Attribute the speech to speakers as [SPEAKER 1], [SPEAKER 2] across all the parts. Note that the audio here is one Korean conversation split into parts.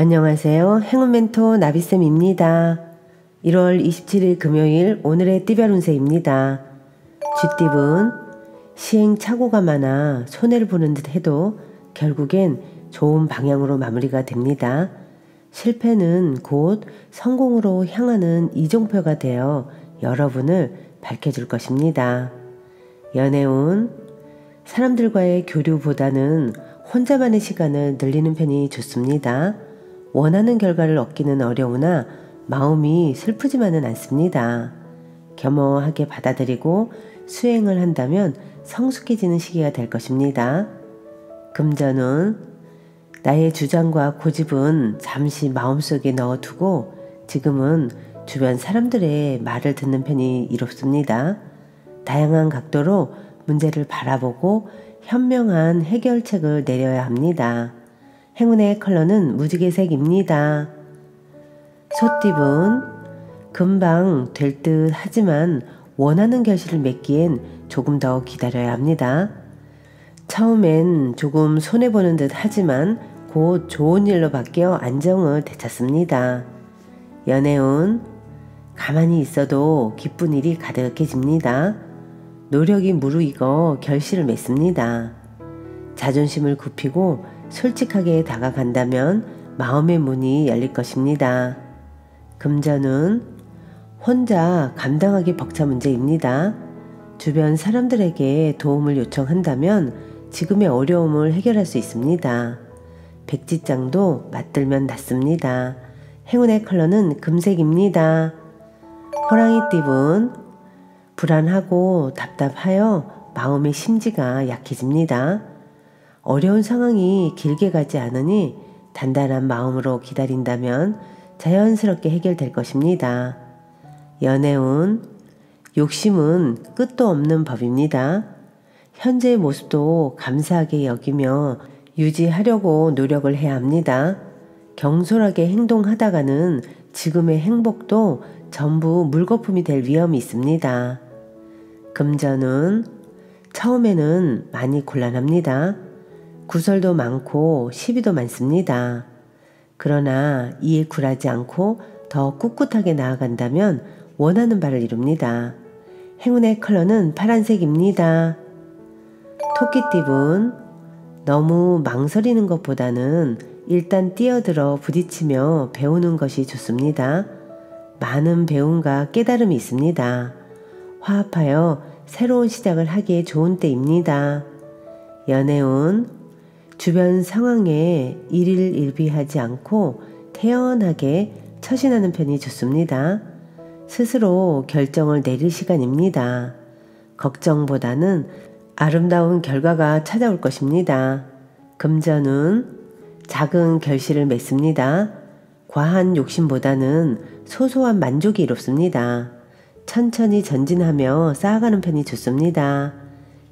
[SPEAKER 1] 안녕하세요. 행운 멘토 나비쌤입니다. 1월 27일 금요일 오늘의 띠별 운세입니다. 쥐띠분 시행착오가 많아 손해를 보는 듯 해도 결국엔 좋은 방향으로 마무리가 됩니다. 실패는 곧 성공으로 향하는 이종표가 되어 여러분을 밝혀줄 것입니다. 연애운 사람들과의 교류보다는 혼자만의 시간을 늘리는 편이 좋습니다. 원하는 결과를 얻기는 어려우나 마음이 슬프지만은 않습니다. 겸허하게 받아들이고 수행을 한다면 성숙해지는 시기가 될 것입니다. 금전운 나의 주장과 고집은 잠시 마음속에 넣어두고 지금은 주변 사람들의 말을 듣는 편이 이롭습니다. 다양한 각도로 문제를 바라보고 현명한 해결책을 내려야 합니다. 행운의 컬러는 무지개색입니다. 소띠분 금방 될 듯 하지만 원하는 결실을 맺기엔 조금 더 기다려야 합니다. 처음엔 조금 손해보는 듯 하지만 곧 좋은 일로 바뀌어 안정을 되찾습니다. 연애운 가만히 있어도 기쁜 일이 가득해집니다. 노력이 무르익어 결실을 맺습니다. 자존심을 굽히고 솔직하게 다가간다면 마음의 문이 열릴 것입니다. 금전운 혼자 감당하기 벅찬 문제입니다. 주변 사람들에게 도움을 요청한다면 지금의 어려움을 해결할 수 있습니다. 백지장도 맞들면 낫습니다. 행운의 컬러는 금색입니다. 호랑이띠분 불안하고 답답하여 마음의 심지가 약해집니다. 어려운 상황이 길게 가지 않으니 단단한 마음으로 기다린다면 자연스럽게 해결될 것입니다. 연애운 욕심은 끝도 없는 법입니다. 현재의 모습도 감사하게 여기며 유지하려고 노력을 해야 합니다. 경솔하게 행동하다가는 지금의 행복도 전부 물거품이 될 위험이 있습니다. 금전운 처음에는 많이 곤란합니다. 구설도 많고 시비도 많습니다. 그러나 이에 굴하지 않고 더 꿋꿋하게 나아간다면 원하는 바를 이룹니다. 행운의 컬러는 파란색입니다. 토끼띠분 너무 망설이는 것보다는 일단 뛰어들어 부딪히며 배우는 것이 좋습니다. 많은 배움과 깨달음이 있습니다. 화합하여 새로운 시작을 하기에 좋은 때입니다. 연애운 주변 상황에 일일일비하지 않고 태연하게 처신하는 편이 좋습니다. 스스로 결정을 내릴 시간입니다. 걱정보다는 아름다운 결과가 찾아올 것입니다. 금전운 작은 결실을 맺습니다. 과한 욕심보다는 소소한 만족이 이롭습니다. 천천히 전진하며 쌓아가는 편이 좋습니다.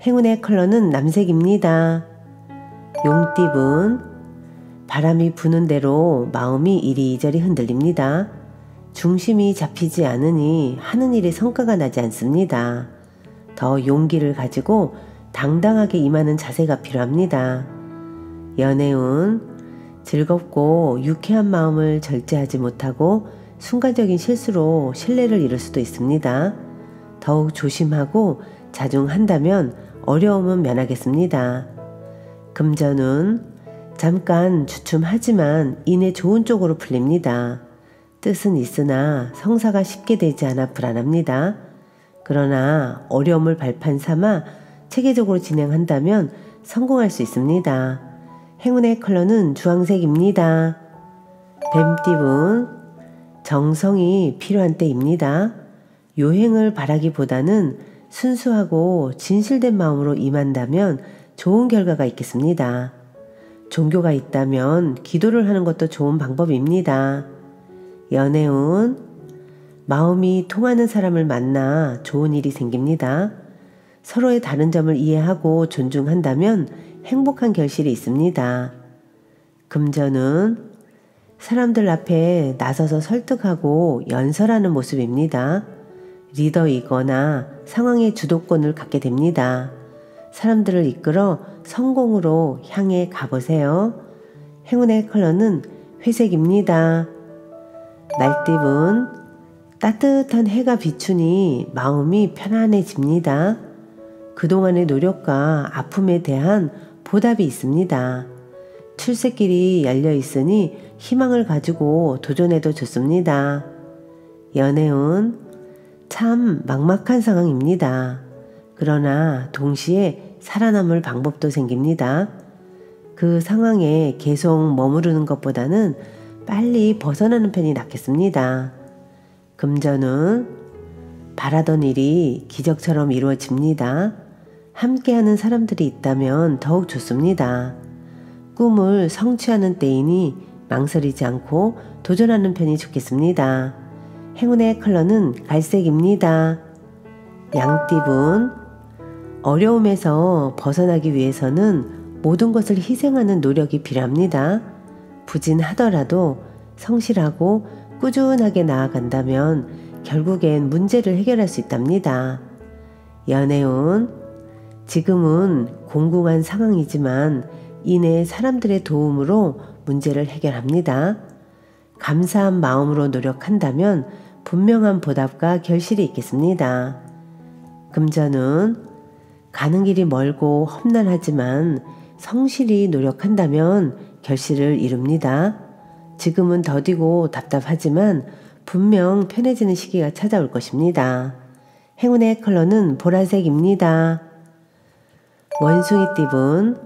[SPEAKER 1] 행운의 컬러는 남색입니다. 용띠분 바람이 부는 대로 마음이 이리저리 흔들립니다. 중심이 잡히지 않으니 하는 일에 성과가 나지 않습니다. 더 용기를 가지고 당당하게 임하는 자세가 필요합니다. 연애운 즐겁고 유쾌한 마음을 절제하지 못하고 순간적인 실수로 신뢰를 잃을 수도 있습니다. 더욱 조심하고 자중한다면 어려움은 면하겠습니다. 금전운 잠깐 주춤하지만 이내 좋은 쪽으로 풀립니다. 뜻은 있으나 성사가 쉽게 되지 않아 불안합니다. 그러나 어려움을 발판 삼아 체계적으로 진행한다면 성공할 수 있습니다. 행운의 컬러는 주황색입니다. 뱀띠분 정성이 필요한 때입니다. 요행을 바라기보다는 순수하고 진실된 마음으로 임한다면 좋은 결과가 있겠습니다. 종교가 있다면 기도를 하는 것도 좋은 방법입니다. 연애운 마음이 통하는 사람을 만나 좋은 일이 생깁니다. 서로의 다른 점을 이해하고 존중한다면 행복한 결실이 있습니다. 금전운 사람들 앞에 나서서 설득하고 연설하는 모습입니다. 리더이거나 상황의 주도권을 갖게 됩니다. 사람들을 이끌어 성공으로 향해 가보세요. 행운의 컬러는 회색입니다. 말띠분, 따뜻한 해가 비추니 마음이 편안해집니다. 그동안의 노력과 아픔에 대한 보답이 있습니다. 출세길이 열려 있으니 희망을 가지고 도전해도 좋습니다. 연애운, 참 막막한 상황입니다. 그러나 동시에 살아남을 방법도 생깁니다. 그 상황에 계속 머무르는 것보다는 빨리 벗어나는 편이 낫겠습니다. 금전운, 바라던 일이 기적처럼 이루어집니다. 함께하는 사람들이 있다면 더욱 좋습니다. 꿈을 성취하는 때이니 망설이지 않고 도전하는 편이 좋겠습니다. 행운의 컬러는 갈색입니다. 양띠분, 어려움에서 벗어나기 위해서는 모든 것을 희생하는 노력이 필요합니다. 부진하더라도 성실하고 꾸준하게 나아간다면 결국엔 문제를 해결할 수 있답니다. 연애운, 지금은 공공한 상황이지만 이내 사람들의 도움으로 문제를 해결합니다. 감사한 마음으로 노력한다면 분명한 보답과 결실이 있겠습니다. 금전운, 가는 길이 멀고 험난하지만 성실히 노력한다면 결실을 이룹니다. 지금은 더디고 답답하지만 분명 편해지는 시기가 찾아올 것입니다. 행운의 컬러는 보라색입니다. 원숭이띠분,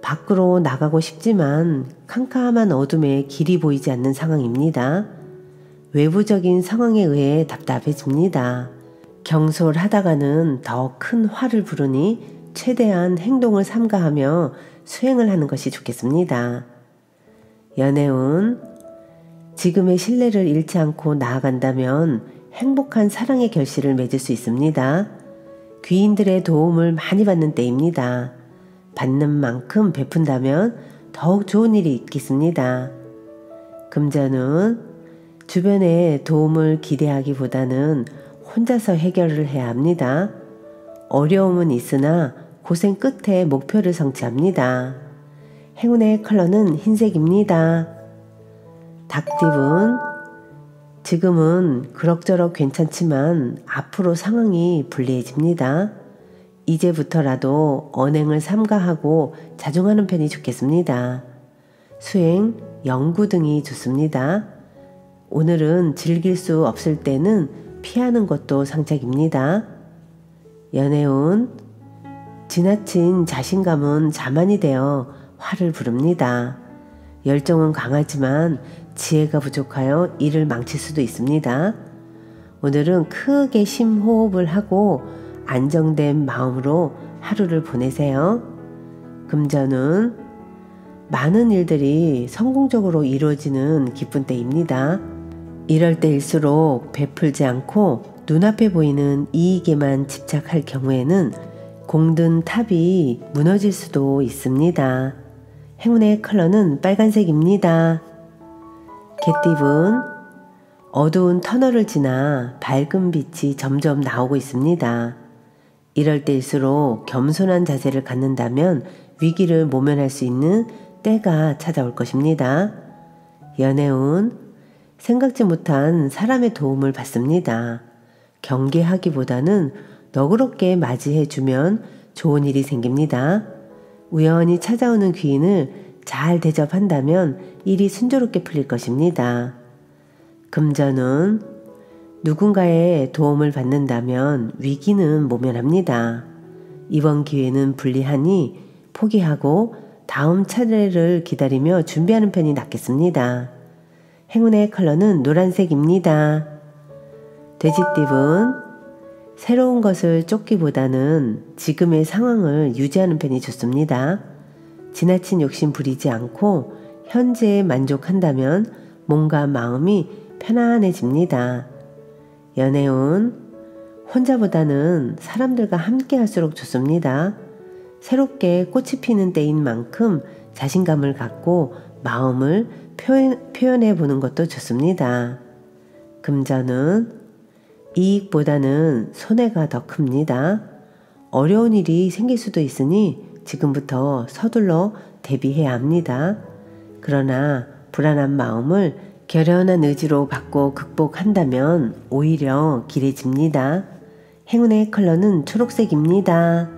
[SPEAKER 1] 밖으로 나가고 싶지만 캄캄한 어둠에 길이 보이지 않는 상황입니다. 외부적인 상황에 의해 답답해집니다. 경솔하다가는 더 큰 화를 부르니 최대한 행동을 삼가하며 수행을 하는 것이 좋겠습니다. 연애운, 지금의 신뢰를 잃지 않고 나아간다면 행복한 사랑의 결실을 맺을 수 있습니다. 귀인들의 도움을 많이 받는 때입니다. 받는 만큼 베푼다면 더욱 좋은 일이 있겠습니다. 금전운, 주변의 도움을 기대하기보다는 혼자서 해결을 해야 합니다. 어려움은 있으나 고생 끝에 목표를 성취합니다. 행운의 컬러는 흰색입니다. 닭띠분, 지금은 그럭저럭 괜찮지만 앞으로 상황이 불리해집니다. 이제부터라도 언행을 삼가하고 자중하는 편이 좋겠습니다. 수행, 연구 등이 좋습니다. 오늘은 즐길 수 없을 때는 피하는 것도 상책입니다. 연애운, 지나친 자신감은 자만이 되어 화를 부릅니다. 열정은 강하지만 지혜가 부족하여 일을 망칠 수도 있습니다. 오늘은 크게 심호흡을 하고 안정된 마음으로 하루를 보내세요. 금전운, 많은 일들이 성공적으로 이루어지는 기쁜 때입니다. 이럴 때일수록 베풀지 않고 눈앞에 보이는 이익에만 집착할 경우에는 공든 탑이 무너질 수도 있습니다. 행운의 컬러는 빨간색입니다. 개띠분, 어두운 터널을 지나 밝은 빛이 점점 나오고 있습니다. 이럴 때일수록 겸손한 자세를 갖는다면 위기를 모면할 수 있는 때가 찾아올 것입니다. 연애운, 생각지 못한 사람의 도움을 받습니다. 경계하기보다는 너그럽게 맞이해주면 좋은 일이 생깁니다. 우연히 찾아오는 귀인을 잘 대접한다면 일이 순조롭게 풀릴 것입니다. 금전운, 누군가의 도움을 받는다면 위기는 모면합니다. 이번 기회는 불리하니 포기하고 다음 차례를 기다리며 준비하는 편이 낫겠습니다. 행운의 컬러는 노란색입니다. 돼지띠분, 새로운 것을 쫓기보다는 지금의 상황을 유지하는 편이 좋습니다. 지나친 욕심 부리지 않고 현재에 만족한다면 몸과 마음이 편안해집니다. 연애운, 혼자보다는 사람들과 함께 할수록 좋습니다. 새롭게 꽃이 피는 때인 만큼 자신감을 갖고 마음을 표현해 보는 것도 좋습니다. 금전은 이익보다는 손해가 더 큽니다. 어려운 일이 생길 수도 있으니 지금부터 서둘러 대비해야 합니다. 그러나 불안한 마음을 결연한 의지로 받고 극복한다면 오히려 길해집니다. 행운의 컬러는 초록색입니다.